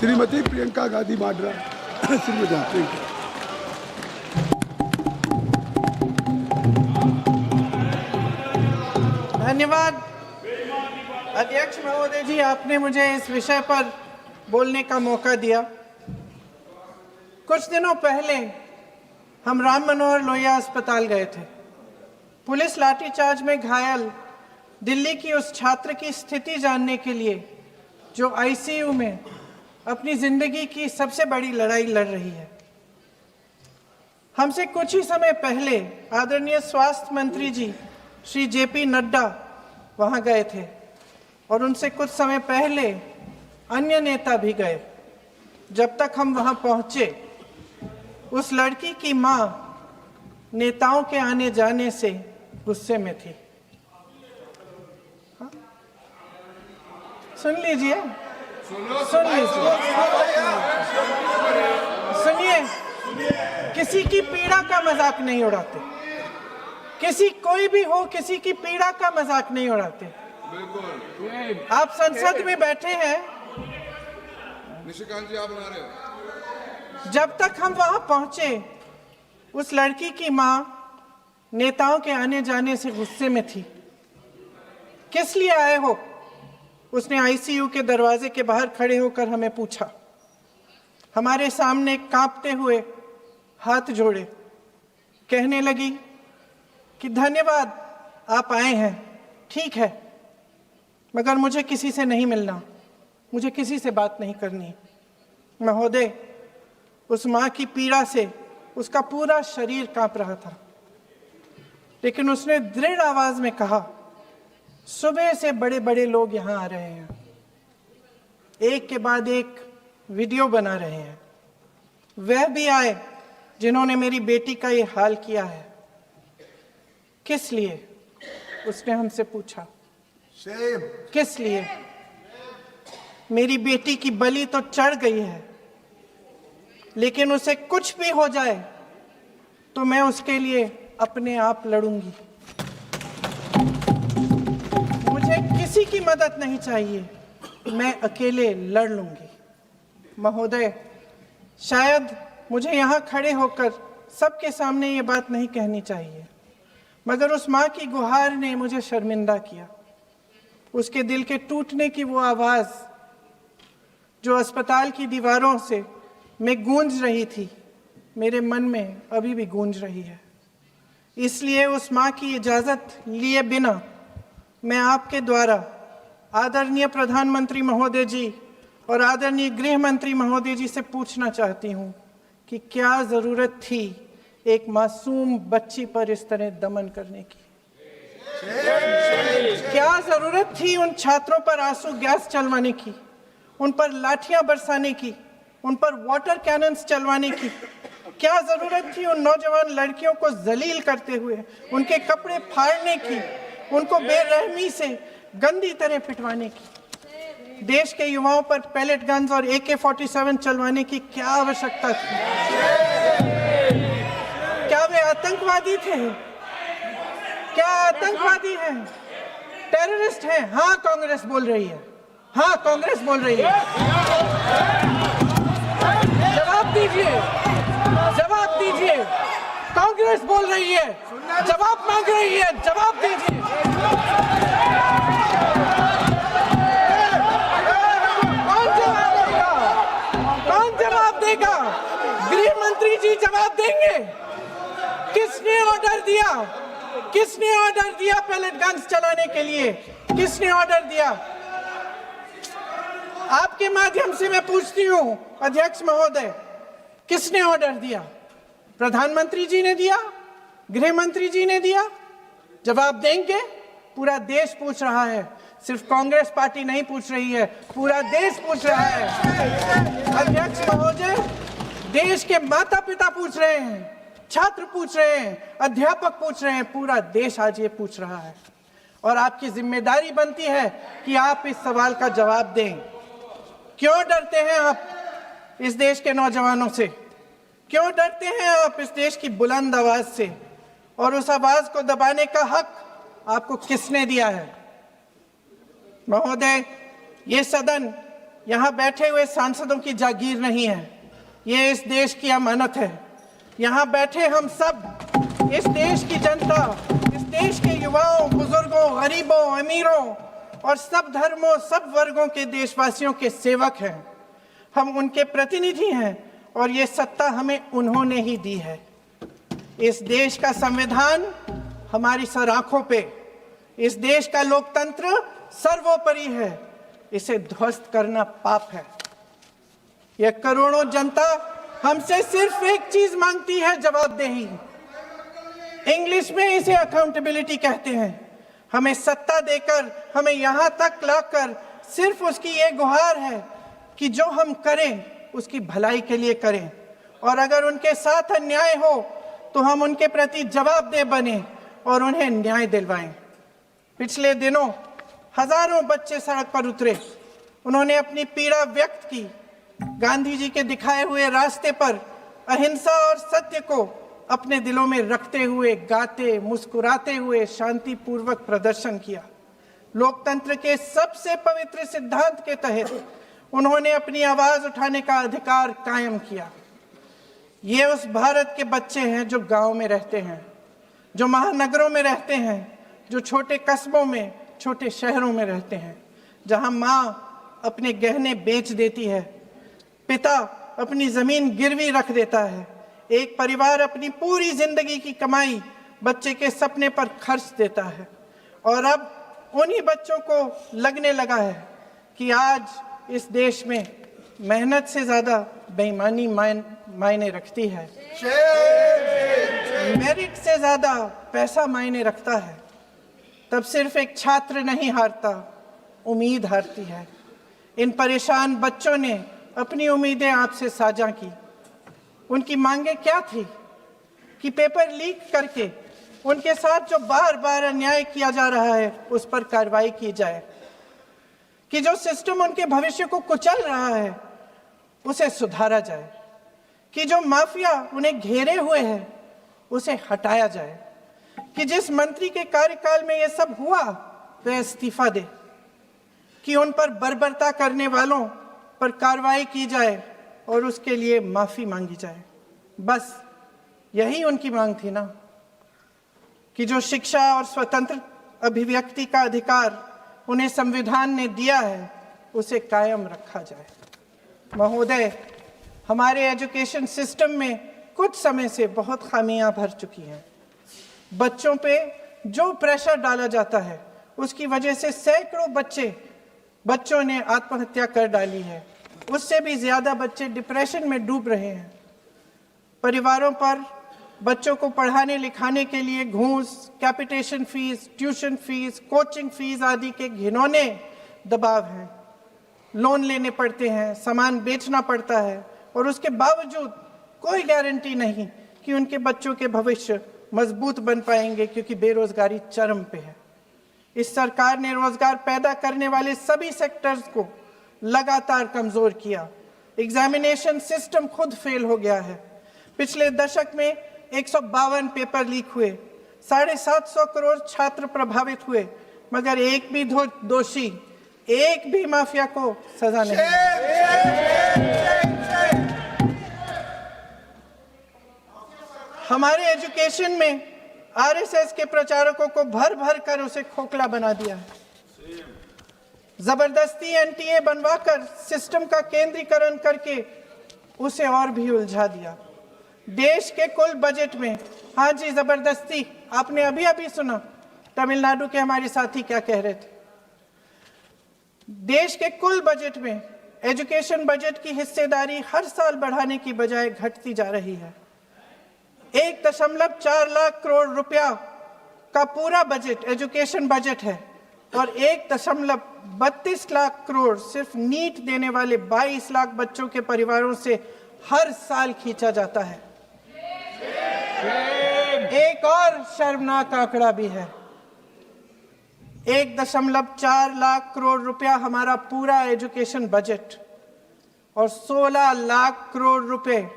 श्रीमती प्रियंका गांधी वाड्रा। श्रीमती प्रियंका। धन्यवाद अध्यक्ष महोदय जी, आपने मुझे इस विषय पर बोलने का मौका दिया। कुछ दिनों पहले हम राम मनोहर लोहिया अस्पताल गए थे। पुलिस लाठीचार्ज में घायल दिल्ली की उस छात्र की स्थिति जानने के लिए जो आईसीयू में अपनी जिंदगी की सबसे बड़ी लड़ाई लड़ रही है। हमसे कुछ ही समय पहले आदरणीय स्वास्थ्य मंत्री जी श्री जेपी नड्डा वहां गए थे और उनसे कुछ समय पहले अन्य नेता भी गए। जब तक हम वहां पहुंचे, उस लड़की की मां नेताओं के आने जाने से गुस्से में थी। सुन लीजिए, सुनिए, किसी की पीड़ा का मजाक नहीं उड़ाते। किसी कोई भी हो, किसी की पीड़ा का मजाक नहीं उड़ाते। आप संसद में बैठे हैं, निशिकांत जी आप बना रहे हो। जब तक हम वहां पहुंचे, उस लड़की की मां नेताओं के आने जाने से गुस्से में थी। किस लिए आए हो? उसने आईसीयू के दरवाजे के बाहर खड़े होकर हमें पूछा। हमारे सामने कांपते हुए हाथ जोड़े कहने लगी कि धन्यवाद आप आए हैं, ठीक है, मगर मुझे किसी से नहीं मिलना, मुझे किसी से बात नहीं करनी। महोदय, उस मां की पीड़ा से उसका पूरा शरीर कांप रहा था, लेकिन उसने दृढ़ आवाज में कहा, सुबह से बड़े बड़े लोग यहां आ रहे हैं, एक के बाद एक वीडियो बना रहे हैं। वह भी आए जिन्होंने मेरी बेटी का ये हाल किया है। किस लिए? उसने हमसे पूछा। किस लिए? मेरी बेटी की बलि तो चढ़ गई है, लेकिन उसे कुछ भी हो जाए तो मैं उसके लिए अपने आप लड़ूंगी। मुझे किसी की मदद नहीं चाहिए, मैं अकेले लड़ लूंगी। महोदय, शायद मुझे यहाँ खड़े होकर सबके सामने ये बात नहीं कहनी चाहिए, मगर उस माँ की गुहार ने मुझे शर्मिंदा किया। उसके दिल के टूटने की वो आवाज़ जो अस्पताल की दीवारों से में गूंज रही थी, मेरे मन में अभी भी गूंज रही है। इसलिए उस माँ की इजाज़त लिए बिना मैं आपके द्वारा आदरणीय प्रधानमंत्री महोदय जी और आदरणीय गृह मंत्री महोदय जी से पूछना चाहती हूँ कि क्या ज़रूरत थी एक मासूम बच्ची पर इस तरह दमन करने की? क्या ज़रूरत थी उन छात्रों पर आंसू गैस चलवाने की, उन पर लाठियां बरसाने की, उन पर वाटर कैनन्स चलवाने की? क्या ज़रूरत थी उन नौजवान लड़कियों को जलील करते हुए उनके कपड़े फाड़ने की, उनको बेरहमी से गंदी तरह पिटवाने की? देश के युवाओं पर पैलेट गन्स और AK-47 चलवाने की क्या आवश्यकता थी? क्या वे आतंकवादी थे? क्या आतंकवादी हैं? टेररिस्ट हैं? हाँ, कांग्रेस बोल रही है। हाँ, कांग्रेस बोल रही है। जवाब दीजिए, जवाब दीजिए। कांग्रेस बोल रही है, जवाब मांग रही है, जवाब दीजिए। कौन जवाब देगा? गृह मंत्री जी जवाब देंगे। किसने ऑर्डर दिया? किसने ऑर्डर दिया पैलेट गन्स चलाने के लिए? किसने ऑर्डर दिया? आपके माध्यम से मैं पूछती हूं अध्यक्ष महोदय, किसने ऑर्डर दिया? प्रधानमंत्री जी ने दिया? गृह मंत्री जी ने दिया? जवाब देंगे? पूरा देश पूछ रहा है, सिर्फ कांग्रेस पार्टी नहीं पूछ रही है, पूरा देश पूछ रहा है। अध्यक्ष महोदय, देश के माता पिता पूछ रहे हैं, छात्र पूछ रहे हैं, अध्यापक पूछ रहे हैं, पूरा देश आज ये पूछ रहा है। और आपकी जिम्मेदारी बनती है कि आप इस सवाल का जवाब दें। क्यों डरते हैं आप इस देश के नौजवानों से? क्यों डरते हैं आप इस देश की बुलंद आवाज से? और उस आवाज को दबाने का हक आपको किसने दिया है? महोदय, ये सदन यहाँ बैठे हुए सांसदों की जागीर नहीं है, ये इस देश की अमानत है। यहाँ बैठे हम सब इस देश की जनता, इस देश के युवाओं, बुजुर्गों, गरीबों, अमीरों और सब धर्मों, सब वर्गों के देशवासियों के सेवक हैं। हम उनके प्रतिनिधि हैं और ये सत्ता हमें उन्होंने ही दी है। इस देश का संविधान हमारी सर आंखों पे, इस देश का लोकतंत्र सर्वोपरि है, इसे ध्वस्त करना पाप है। यह करोड़ों जनता हमसे सिर्फ एक चीज मांगती है, जवाबदेही। इंग्लिश में इसे अकाउंटेबिलिटी कहते हैं। हमें सत्ता देकर, हमें यहां तक लाकर सिर्फ उसकी ये गुहार है कि जो हम करें उसकी भलाई के लिए करें, और अगर उनके साथ अन्याय हो तो हम उनके प्रति जवाबदेह बने और उन्हें न्याय दिलवाएं। पिछले दिनों हजारों बच्चे सड़क पर उतरे, उन्होंने अपनी पीड़ा व्यक्त की। गांधी जी के दिखाए हुए रास्ते पर अहिंसा और सत्य को अपने दिलों में रखते हुए, गाते, मुस्कुराते हुए शांतिपूर्वक प्रदर्शन किया। लोकतंत्र के सबसे पवित्र सिद्धांत के तहत उन्होंने अपनी आवाज उठाने का अधिकार कायम किया। ये उस भारत के बच्चे हैं जो गांव में रहते हैं, जो महानगरों में रहते हैं, जो छोटे कस्बों में, छोटे शहरों में रहते हैं, जहां माँ अपने गहने बेच देती है, पिता अपनी जमीन गिरवी रख देता है, एक परिवार अपनी पूरी जिंदगी की कमाई बच्चे के सपने पर खर्च देता है। और अब उन्हीं बच्चों को लगने लगा है कि आज इस देश में मेहनत से ज्यादा बेईमानी मायने रखती है, मेरिट से ज्यादा पैसा मायने रखता है। तब सिर्फ एक छात्र नहीं हारता, उम्मीद हारती है। इन परेशान बच्चों ने अपनी उम्मीदें आपसे साझा की। उनकी मांगे क्या थी? कि पेपर लीक करके उनके साथ जो बार बार अन्याय किया जा रहा है उस पर कार्रवाई की जाए, कि जो सिस्टम उनके भविष्य को कुचल रहा है उसे सुधारा जाए, कि जो माफिया उन्हें घेरे हुए है उसे हटाया जाए, कि जिस मंत्री के कार्यकाल में यह सब हुआ वह इस्तीफा दे, कि उन पर बर्बरता करने वालों पर कार्रवाई की जाए और उसके लिए माफी मांगी जाए। बस यही उनकी मांग थी ना, कि जो शिक्षा और स्वतंत्र अभिव्यक्ति का अधिकार उन्हें संविधान ने दिया है उसे कायम रखा जाए। महोदय, हमारे एजुकेशन सिस्टम में कुछ समय से बहुत खामियां भर चुकी हैं। बच्चों पे जो प्रेशर डाला जाता है उसकी वजह से सैकड़ों बच्चों ने आत्महत्या कर डाली है। उससे भी ज्यादा बच्चे डिप्रेशन में डूब रहे हैं। परिवारों पर बच्चों को पढ़ाने लिखाने के लिए घूस, capitation fees, tuition fees, coaching fees आदि के घिनौने दबाव हैं। लोन लेने पड़ते हैं, सामान बेचना पड़ता है और उसके बावजूद कोई गारंटी नहीं कि उनके बच्चों के भविष्य मजबूत बन पाएंगे, क्योंकि बेरोजगारी चरम पे है। इस सरकार ने रोजगार पैदा करने वाले सभी सेक्टर्स को लगातार कमजोर किया। एग्जामिनेशन सिस्टम खुद फेल हो गया है। पिछले दशक में 152 पेपर लीक हुए, 750 करोड़ छात्र प्रभावित हुए, मगर एक भी दोषी, एक भी माफिया को सजा नहीं। हमारे एजुकेशन में आरएसएस के प्रचारकों को भर भर कर उसे खोखला बना दिया है। जबरदस्ती एनटीए बनवाकर सिस्टम का केंद्रीकरण करके उसे और भी उलझा दिया। देश के कुल बजट में, हाँ जी जबरदस्ती, आपने अभी अभी सुना तमिलनाडु के हमारे साथी क्या कह रहे थे। देश के कुल बजट में एजुकेशन बजट की हिस्सेदारी हर साल बढ़ाने की बजाय घटती जा रही है। 1.4 लाख करोड़ रुपया का पूरा बजट एजुकेशन बजट है और 1.32 लाख करोड़ सिर्फ नीट देने वाले 22 लाख बच्चों के परिवारों से हर साल खींचा जाता है। एक और शर्मनाक आंकड़ा भी है। 1.4 लाख करोड़ रुपया हमारा पूरा एजुकेशन बजट और 16 लाख करोड़ रुपए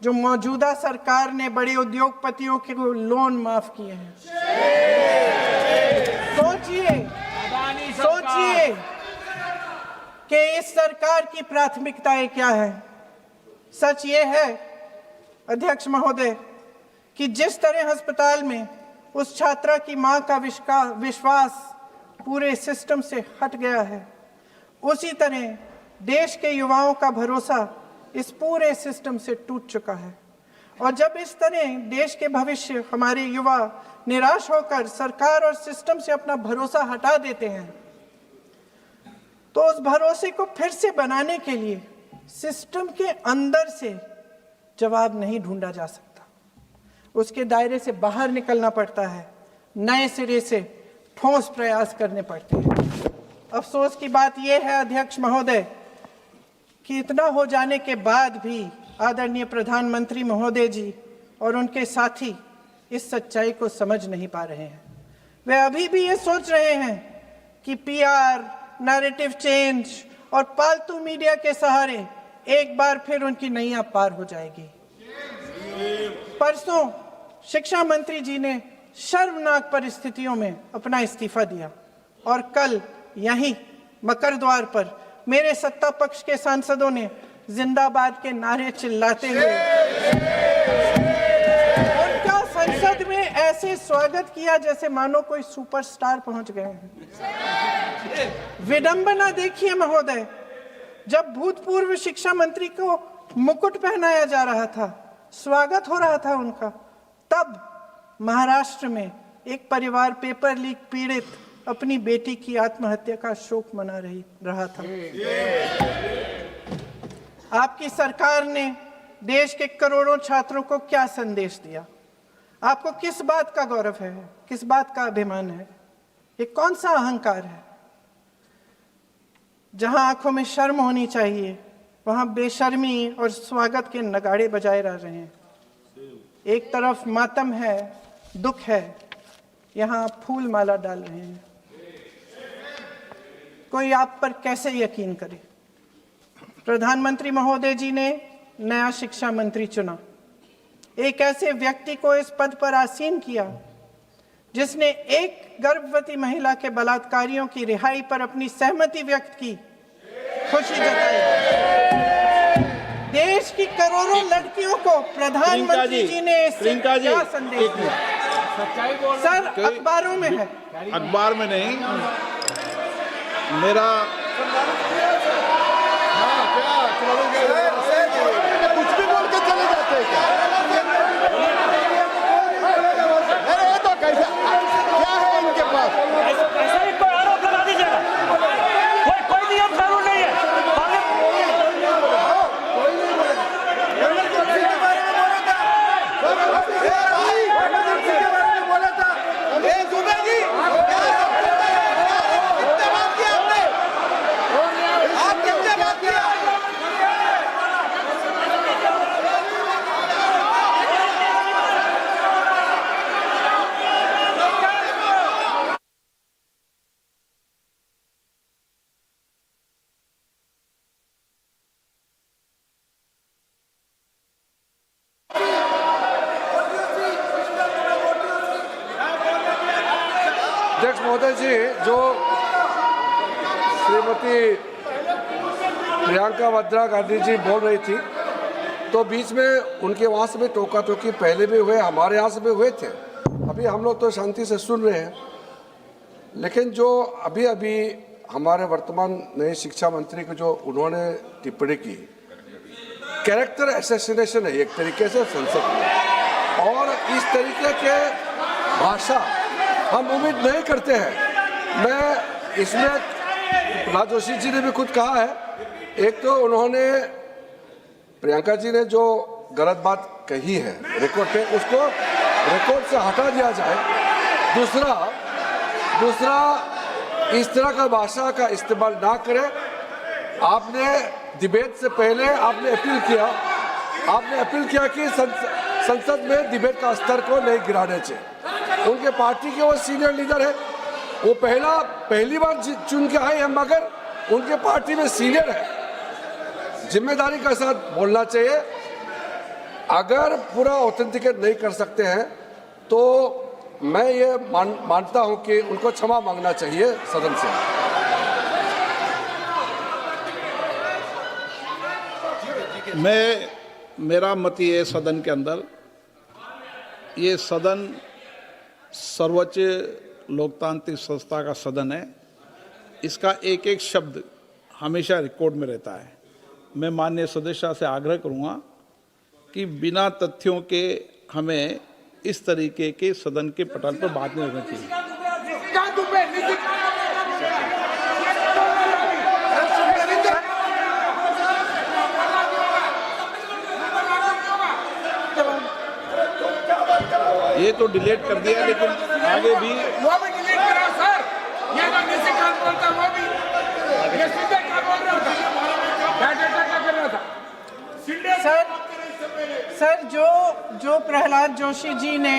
जो मौजूदा सरकार ने बड़े उद्योगपतियों के लोन माफ किए हैं। सोचिए कि इस सरकार की प्राथमिकताएं क्या है। सच ये है अध्यक्ष महोदय कि जिस तरह अस्पताल में उस छात्रा की मां का विश्वास पूरे सिस्टम से हट गया है, उसी तरह देश के युवाओं का भरोसा इस पूरे सिस्टम से टूट चुका है। और जब इस तरह देश के भविष्य हमारे युवा निराश होकर सरकार और सिस्टम से अपना भरोसा हटा देते हैं, तो उस भरोसे को फिर से बनाने के लिए सिस्टम के अंदर से जवाब नहीं ढूंढा जा सकता, उसके दायरे से बाहर निकलना पड़ता है, नए सिरे से ठोस प्रयास करने पड़ते हैं। अफसोस की बात यह है अध्यक्ष महोदय कि इतना हो जाने के बाद भी आदरणीय प्रधानमंत्री महोदय जी और उनके साथी इस सच्चाई को समझ नहीं पा रहे हैं। वे अभी भी ये सोच रहे हैं कि पीआर, नैरेटिव चेंज और पालतू मीडिया के सहारे एक बार फिर उनकी नैया पार हो जाएगी। परसों शिक्षा मंत्री जी ने शर्मनाक परिस्थितियों में अपना इस्तीफा दिया और कल यहीं मकर द्वार पर मेरे सत्ता पक्ष के सांसदों ने जिंदाबाद के नारे चिल्लाते हुए उनका संसद में ऐसे स्वागत किया जैसे मानो कोई सुपरस्टार पहुंच गए हैं। विडंबना देखिए महोदय, जब भूतपूर्व शिक्षा मंत्री को मुकुट पहनाया जा रहा था, स्वागत हो रहा था उनका, तब महाराष्ट्र में एक परिवार पेपर लीक पीड़ित अपनी बेटी की आत्महत्या का शोक मना रहा था। आपकी सरकार ने देश के करोड़ों छात्रों को क्या संदेश दिया? आपको किस बात का गौरव है, किस बात का अभिमान है? ये कौन सा अहंकार है? जहां आंखों में शर्म होनी चाहिए वहां बेशर्मी और स्वागत के नगाड़े बजाए रह रहे हैं। एक तरफ मातम है, दुख है, यहां फूल माला डाल रहे हैं। कोई आप पर कैसे यकीन करे? प्रधानमंत्री महोदय जी ने नया शिक्षा मंत्री चुना, एक ऐसे व्यक्ति को इस पद पर आसीन किया जिसने एक गर्भवती महिला के बलात्कारियों की रिहाई पर अपनी सहमति व्यक्त की, खुशी जताई। देश की करोड़ों लड़कियों को प्रधानमंत्री जी ने इससे क्या संदेश दिया? सर, अखबारों में है, अखबार में नहीं। मेरा कुछ भी बोल के चले जाते हैं क्या? अरे ये तो कैसा क्या है इनके पास? ऐसा ही कोई आरोप लगा दीजिएगा। कोई नियम कानून नहीं है। अध्यक्ष महोदय जी, जो श्रीमती प्रियंका वाड्रा गांधी जी बोल रही थी, तो बीच में उनके वहाँ से भी टोका टोकी पहले भी हुए, हमारे यहाँ से भी हुए थे। अभी हम लोग तो शांति से सुन रहे हैं, लेकिन जो अभी अभी हमारे वर्तमान नए शिक्षा मंत्री को जो उन्होंने टिप्पणी की, कैरेक्टर असैसिनेशन है एक तरीके से संसद में, और इस तरीके के भाषा हम उम्मीद नहीं करते हैं। मैं इसमें प्रहलाद जोशी जी ने भी खुद कहा है, एक तो उन्होंने प्रियंका जी ने जो गलत बात कही है रिकॉर्ड पे, उसको रिकॉर्ड से हटा दिया जाए। दूसरा इस तरह का भाषा का इस्तेमाल ना करें। आपने डिबेट से पहले आपने अपील किया कि संसद में डिबेट का स्तर को नहीं गिराने चाहिए। उनके पार्टी के वो सीनियर लीडर है, वो पहली बार चुन के आए हैं, मगर उनके पार्टी में सीनियर है, जिम्मेदारी के साथ बोलना चाहिए। अगर पूरा ऑथेंटिकेट नहीं कर सकते हैं तो मैं ये मानता हूं कि उनको क्षमा मांगना चाहिए सदन से। मेरा मत ये है, सदन के अंदर ये सदन सर्वोच्च लोकतांत्रिक संस्था का सदन है। इसका एक एक शब्द हमेशा रिकॉर्ड में रहता है। मैं माननीय सदस्य से आग्रह करूंगा कि बिना तथ्यों के हमें इस तरीके के सदन के पटल पर बात नहीं करनी चाहिए। ये तो डिलीट कर दिया, लेकिन आगे भी वो भी डिलीट करा सर। ये तो निजी कानून बोलता वो भी ये सीधे कानून बोल रहा था। क्या कर रहा था सर जो प्रहलाद जोशी जी ने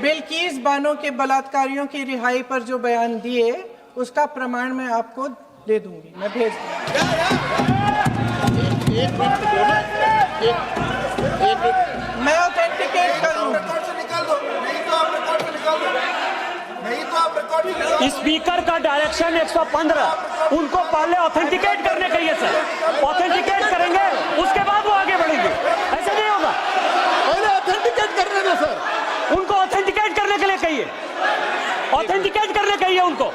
बिल्किस बानो के बलात्कारियों की रिहाई पर जो बयान दिए, उसका प्रमाण मैं आपको दे दूंगी, मैं भेज मैं ऑथेंटिकेट करूंगा। स्पीकर का डायरेक्शन 115, उनको पहले ऑथेंटिकेट करने कहिए सर। ऑथेंटिकेट करेंगे उसके बाद वो आगे बढ़ेंगे, ऐसे नहीं होगा। पहले ऑथेंटिकेट करने दो सर। उनको ऑथेंटिकेट करने के लिए कहिए, ऑथेंटिकेट करने कहिए उनको।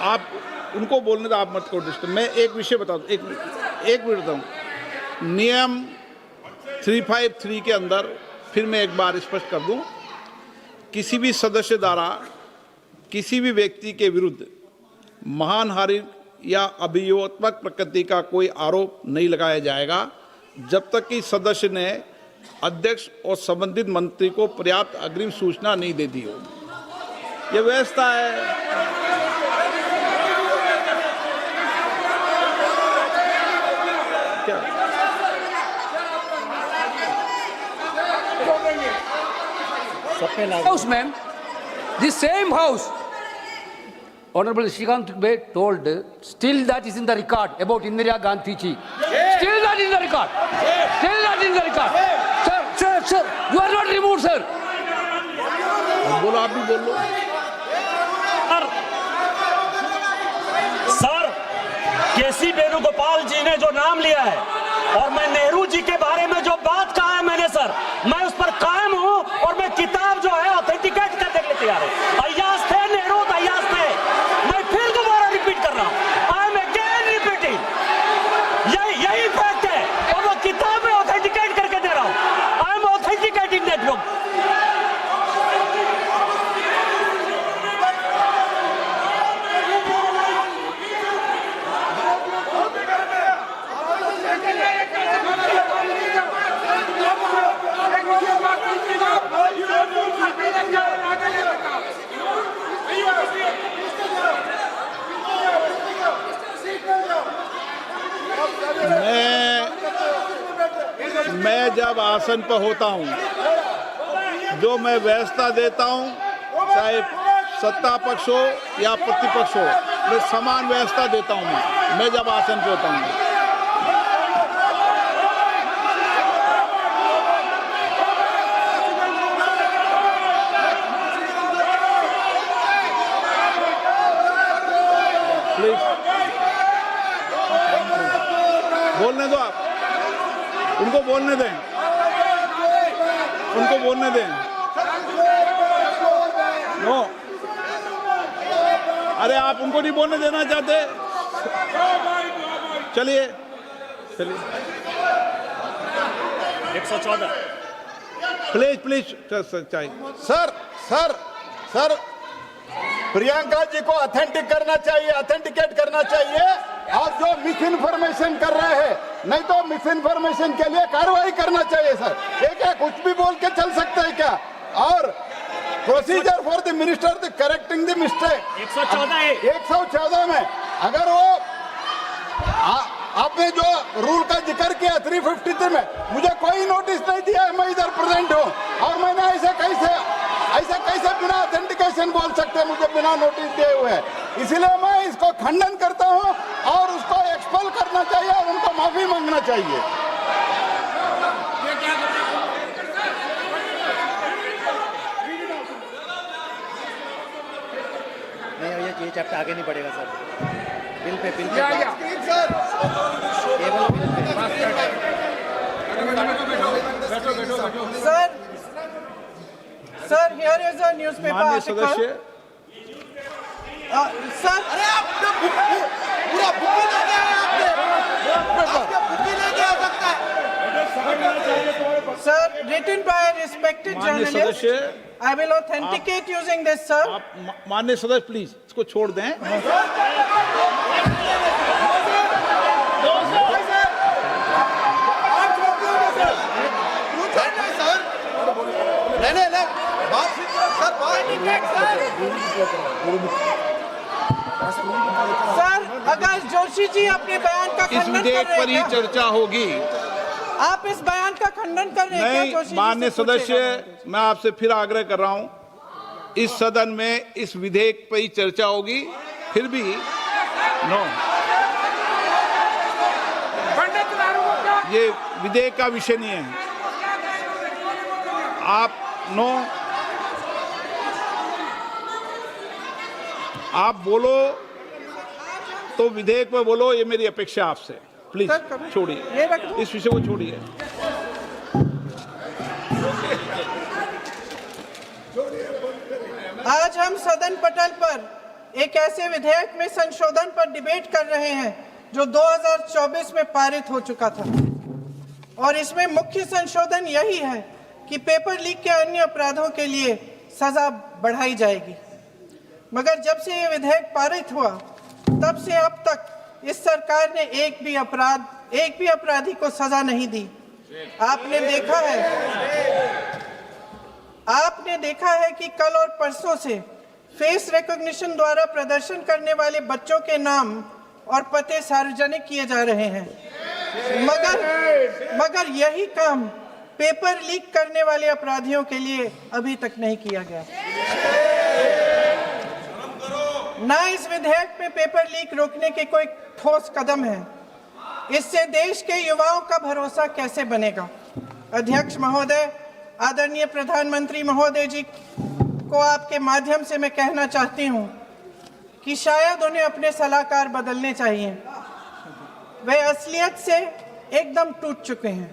आप उनको बोलने तो आप मत करो डिस्टर्ब। मैं एक विषय बता दूं, एक मिनट बताऊं। नियम 353 के अंदर फिर मैं एक बार स्पष्ट कर दूं, किसी भी सदस्य द्वारा किसी भी व्यक्ति के विरुद्ध मानहानि या अभियोगात्मक प्रकृति का कोई आरोप नहीं लगाया जाएगा जब तक कि सदस्य ने अध्यक्ष और संबंधित मंत्री को पर्याप्त अग्रिम सूचना नहीं दे दी हो। यह व्यवस्था है। House, ma'am, the same house, Honorable Shrikant Bey told, still that is in the record about Indira Gandhi ji. Still that is in the record. Still that is in the record. Sir, you are not removed, sir. बोलो, आप भी बोल लो। Sir, केसी वेणुगोपाल जी ने जो नाम लिया है और मैं नेहरू जी के बारे में जो बात कहा है मैंने सर, मैं उस पर कायम हूं और मैं किताब जो है ऑथेंटिकेट करने के लिए तैयार हूं। अय्याज थे नेहरू, अय्याज थे। मैं फिर दोबारा रिपीट कर रहा हूं, आई एम अगेन रिपीटिंग। यही फैक्ट है और वो किताब में ऑथेंटिकेट करके दे रहा हूं। I am authenticating that book. मैं जब आसन पर होता हूं, जो मैं व्यवस्था देता हूं, चाहे सत्ता पक्ष हो या प्रतिपक्ष हो, मैं समान व्यवस्था देता हूं। मैं जब आसन पर होता हूं, प्लीज बोलने दो। आप उनको बोलने दें, उनको बोलने दें। नो, अरे आप उनको नहीं बोलने देना चाहते? चलिए 114 प्लीज चाहिए। सर, प्रियंका जी को ऑथेंटिकेट करना चाहिए और जो मिस इन्फॉर्मेशन कर रहे हैं, नहीं तो मिस इन्फॉर्मेशन के लिए कार्रवाई करना चाहिए सर। ये क्या कुछ भी बोल के चल सकते हैं क्या? और procedure for the minister the correcting the mistake 114 में अगर वो आपने जो रूल का जिक्र किया 353 में, मुझे कोई नोटिस नहीं दिया है, मैं इधर प्रेजेंट हूँ और मैंने ऐसे कैसे बिना ऑथेंटिकेशन बोल सकते मुझे बिना नोटिस दिए हुए। इसलिए मैं इसको खंडन करता हूँ और उसको एक्सपेल करना चाहिए और उनको माफी मांगना चाहिए। नहीं, ये चैप्टर आगे नहीं बढ़ेगा sir. Bill pay sir here is a newspaper माननीय आर्टिकल। सदस्य, सर अरे आपने पूरा बुक ले गया है, आपने बुक ही ले गया सकता है। Sir written by a respected माननीय journalist, सदस्य, I will authenticate using this sir। आप माननीय सदस्य प्लीज इसको छोड़ दें। सर अगर जोशी जी अपने बयान का इस खंडन कर विधेयक रहे पर ही हैं क्या? चर्चा होगी। आप इस बयान का खंडन कर रहे हैं क्या नहीं, जोशी जी माननीय से पूछेगा। सदस्य, मैं आपसे फिर आग्रह कर रहा हूं, इस सदन में इस विधेयक पर ही चर्चा होगी। फिर भी नो, ये विधेयक का विषय नहीं है। आप नो, आप बोलो तो विधेयक पे बोलो, ये मेरी अपेक्षा आपसे। प्लीज सर, करो। छोड़िए, ये रख दो। इस विषय को छोड़िए। आज हम सदन पटल पर एक ऐसे विधेयक में संशोधन पर डिबेट कर रहे हैं जो 2024 में पारित हो चुका था और इसमें मुख्य संशोधन यही है कि पेपर लीक के अन्य अपराधों के लिए सजा बढ़ाई जाएगी। मगर जब से ये विधेयक पारित हुआ तब से अब तक इस सरकार ने एक भी अपराधी को सजा नहीं दी। आपने देखा है कि कल और परसों से फेस रिकॉग्निशन द्वारा प्रदर्शन करने वाले बच्चों के नाम और पते सार्वजनिक किए जा रहे हैं, मगर यही काम पेपर लीक करने वाले अपराधियों के लिए अभी तक नहीं किया गया। ना इस विधेयक में पेपर लीक रोकने के कोई ठोस कदम है। इससे देश के युवाओं का भरोसा कैसे बनेगा? अध्यक्ष महोदय, आदरणीय प्रधानमंत्री महोदय जी को आपके माध्यम से मैं कहना चाहती हूं कि शायद उन्हें अपने सलाहकार बदलने चाहिए। वे असलियत से एकदम टूट चुके हैं।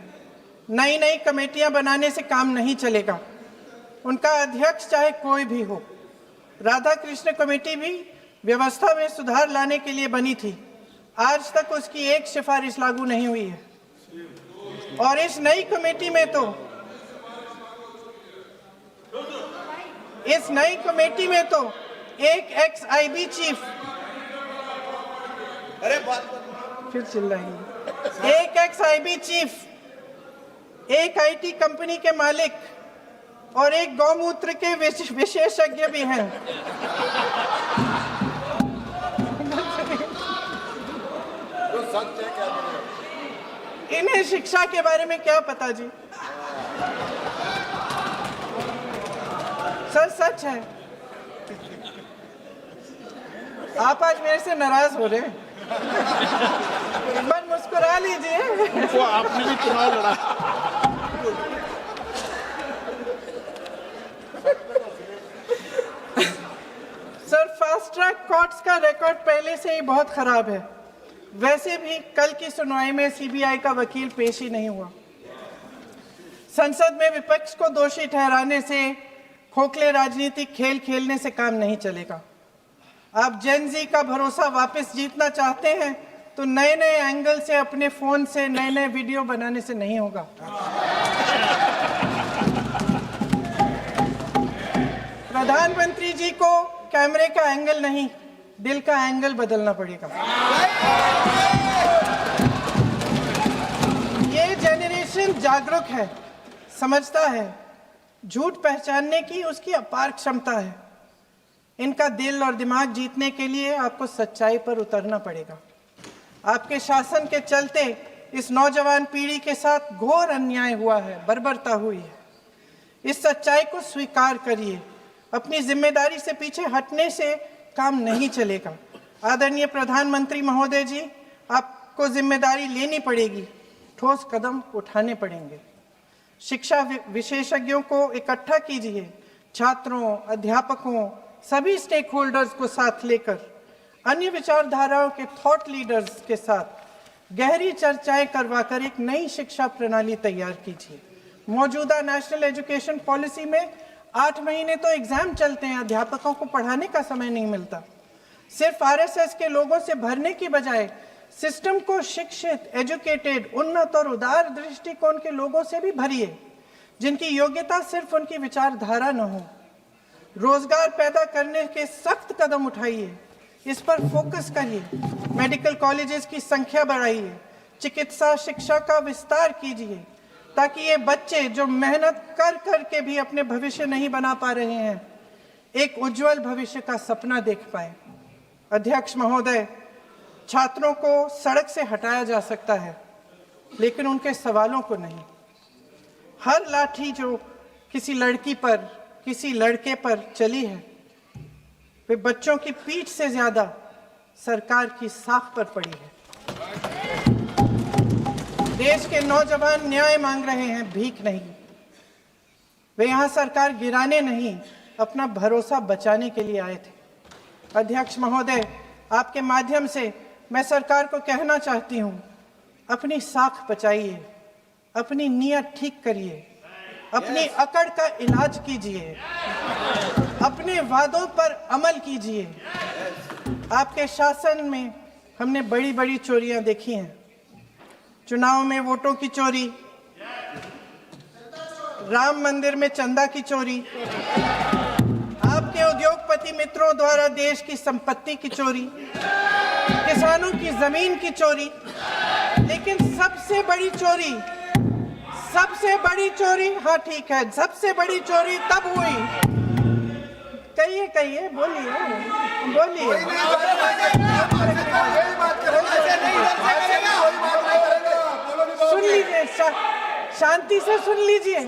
नई कमेटियां बनाने से काम नहीं चलेगा। उनका अध्यक्ष चाहे कोई भी हो। राधा कृष्ण कमेटी भी व्यवस्था में सुधार लाने के लिए बनी थी। आज तक उसकी एक सिफारिश लागू नहीं हुई है और इस नई कमेटी में तो एक एक्स-आईबी चीफ, फिर चिल्लाएंगे, एक एक्स-आईबी चीफ, एक आईटी कंपनी के मालिक और एक गौमूत्र के विशेषज्ञ भी हैं। इन्हें शिक्षा के बारे में क्या पता जी? सर सच है। आप आज मेरे से नाराज हो रहे हैं, पर मुस्कुरा लीजिए। उनको आपने भी चुनाव लड़ा। सर फास्ट ट्रैक कोर्ट्स का रिकॉर्ड पहले से ही बहुत खराब है। वैसे भी कल की सुनवाई में सीबीआई का वकील पेश ही नहीं हुआ। संसद में विपक्ष को दोषी ठहराने से, खोखले राजनीतिक खेल खेलने से काम नहीं चलेगा। आप जेन जी का भरोसा वापस जीतना चाहते हैं तो नए एंगल से, अपने फोन से नए वीडियो बनाने से नहीं होगा। प्रधानमंत्री जी को कैमरे का एंगल नहीं, दिल का एंगल बदलना पड़ेगा। ये जनरेशन जागरूक है, समझता है, झूठ पहचानने की उसकी अपार क्षमता है। इनका दिल और दिमाग जीतने के लिए आपको सच्चाई पर उतरना पड़ेगा। आपके शासन के चलते इस नौजवान पीढ़ी के साथ घोर अन्याय हुआ है, बर्बरता हुई है। इस सच्चाई को स्वीकार करिए। अपनी जिम्मेदारी से पीछे हटने से काम नहीं चलेगा। आदरणीय प्रधानमंत्री महोदय जी, आपको जिम्मेदारी लेनी पड़ेगी, ठोस कदम उठाने पड़ेंगे। शिक्षा विशेषज्ञों को इकट्ठा कीजिए, छात्रों, अध्यापकों, सभी स्टेक होल्डर्स को साथ लेकर, अन्य विचारधाराओं के थॉट लीडर्स के साथ गहरी चर्चाएं करवाकर एक नई शिक्षा प्रणाली तैयार कीजिए। मौजूदा नेशनल एजुकेशन पॉलिसी में 8 महीने तो एग्जाम चलते हैं, अध्यापकों को पढ़ाने का समय नहीं मिलता। सिर्फ आरएसएस के लोगों से भरने की बजाय सिस्टम को शिक्षित, एजुकेटेड, उन्नत और उदार दृष्टिकोण के लोगों से भी भरिए, जिनकी योग्यता सिर्फ उनकी विचारधारा न हो। रोजगार पैदा करने के सख्त कदम उठाइए, इस पर फोकस करिए। मेडिकल कॉलेजेस की संख्या बढ़ाइए, चिकित्सा शिक्षा का विस्तार कीजिए, ताकि ये बच्चे जो मेहनत कर कर के भी अपने भविष्य नहीं बना पा रहे हैं, एक उज्जवल भविष्य का सपना देख पाए। अध्यक्ष महोदय, छात्रों को सड़क से हटाया जा सकता है, लेकिन उनके सवालों को नहीं। हर लाठी जो किसी लड़की पर, किसी लड़के पर चली है, वे बच्चों की पीठ से ज्यादा सरकार की साख पर पड़ी है। देश के नौजवान न्याय मांग रहे हैं, भीख नहीं। वे यहाँ सरकार गिराने नहीं, अपना भरोसा बचाने के लिए आए थे। अध्यक्ष महोदय, आपके माध्यम से मैं सरकार को कहना चाहती हूँ, अपनी साख बचाइए, अपनी नीयत ठीक करिए, अपनी अकड़ का इलाज कीजिए, अपने वादों पर अमल कीजिए। आपके शासन में हमने बड़ी बड़ी चोरियां देखी हैं। चुनाव में वोटों की चोरी, राम मंदिर में चंदा की चोरी, आपके उद्योगपति मित्रों द्वारा देश की संपत्ति की चोरी, किसानों की जमीन की चोरी, लेकिन सबसे बड़ी चोरी, हाँ ठीक है, सबसे बड़ी चोरी तब हुई। कहिए, बोलिए। सुन लीजिए, शांति से सुन लीजिए,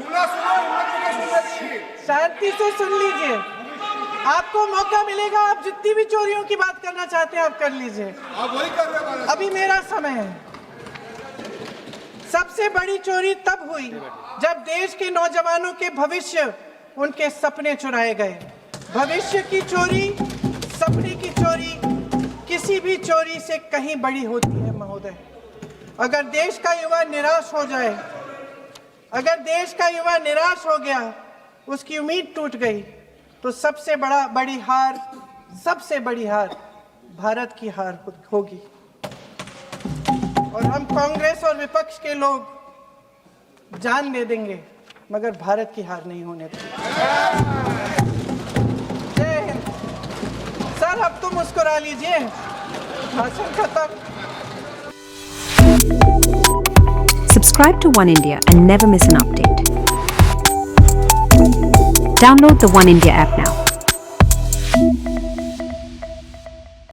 शांति से सुन लीजिए। आपको मौका मिलेगा, आप जितनी भी चोरियों की बात करना चाहते हैं आप कर लीजिए, अभी मेरा समय है। सबसे बड़ी चोरी तब हुई जब देश के नौजवानों के भविष्य, उनके सपने चुराए गए। भविष्य की चोरी, सपने की चोरी किसी भी चोरी से कहीं बड़ी होती है महोदय। अगर देश का युवा निराश हो जाए, अगर देश का युवा निराश हो गया, उसकी उम्मीद टूट गई, तो सबसे बड़ी हार भारत की हार होगी। और हम कांग्रेस और विपक्ष के लोग जान दे देंगे, मगर भारत की हार नहीं होने देंगे। जय हिंद। सर, अब तो मुस्कुरा लीजिए, भाषण खत्म। Subscribe to One India and never miss an update. Download the One India app now.